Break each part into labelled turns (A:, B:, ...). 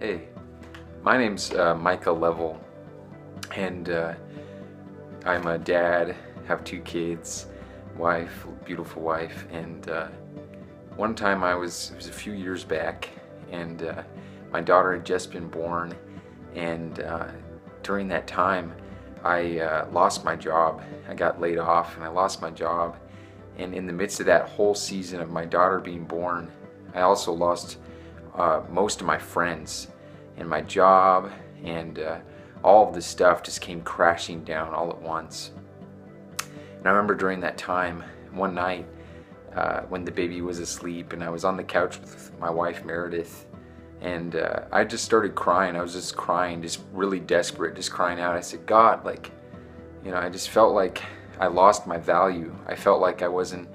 A: Hey, my name's Micah Level, and I'm a dad, have 2 kids, wife, beautiful wife, and one time it was a few years back, and my daughter had just been born, and during that time I lost my job. I got laid off and I lost my job, and in the midst of that whole season of my daughter being born, I also lost most of my friends and my job, and all of this stuff just came crashing down all at once. And I remember during that time, one night when the baby was asleep and I was on the couch with my wife Meredith, and I just started crying. I was just crying, just really desperate, just crying out. I said, God, I just felt like I lost my value. I felt like I wasn't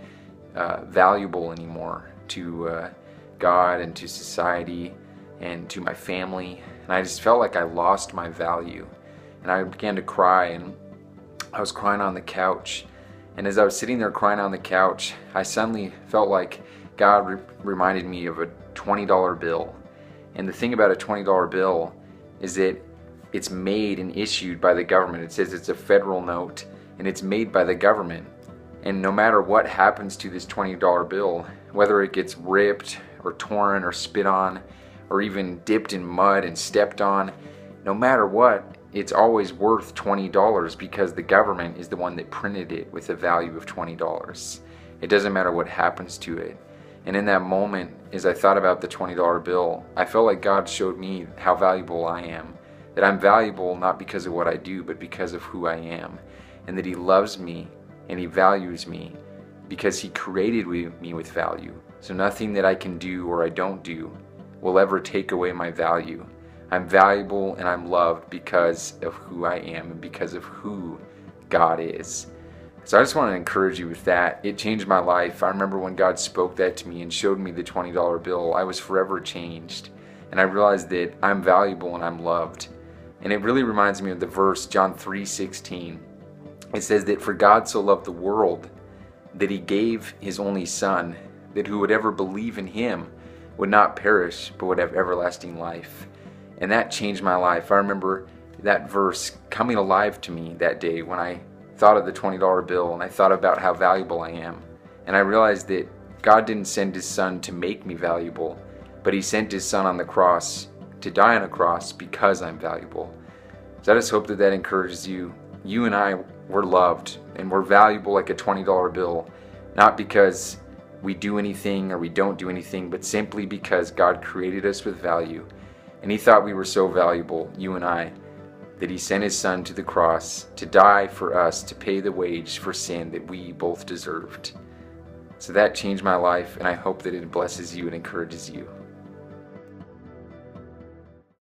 A: valuable anymore to God and to society and to my family, and I just felt like I lost my value. And I began to cry, and I was crying on the couch, and as I was sitting there crying on the couch, I suddenly felt like God reminded me of a $20 bill. And the thing about a $20 bill is that it's made and issued by the government. It says it's a federal note, and it's made by the government. And no matter what happens to this $20 bill, whether it gets ripped or torn or spit on or even dipped in mud and stepped on, no matter what, it's always worth $20 because the government is the one that printed it with a value of $20. It doesn't matter what happens to it. And in that moment, as I thought about the $20 bill, I felt like God showed me how valuable I am. That I'm valuable not because of what I do, but because of who I am. And that He loves me and He values me because He created me with value. So nothing that I can do or I don't do will ever take away my value. I'm valuable and I'm loved because of who I am and because of who God is. So I just want to encourage you with that. It changed my life. I remember when God spoke that to me and showed me the $20 bill, I was forever changed. And I realized that I'm valuable and I'm loved. And it really reminds me of the verse, John 3:16. It says that for God so loved the world that He gave His only Son, that who would ever believe in Him would not perish but would have everlasting life. And that changed my life. I remember that verse coming alive to me that day when I thought of the $20 bill and I thought about how valuable I am. And I realized that God didn't send His Son to make me valuable, but He sent His Son on the cross to die on a cross because I'm valuable. So I just hope that that encourages you. You and I were loved and we're valuable like a $20 bill, not because we do anything or we don't do anything, but simply because God created us with value. And He thought we were so valuable, you and I, that He sent His Son to the cross to die for us, to pay the wage for sin that we both deserved. So that changed my life, and I hope that it blesses you and encourages you.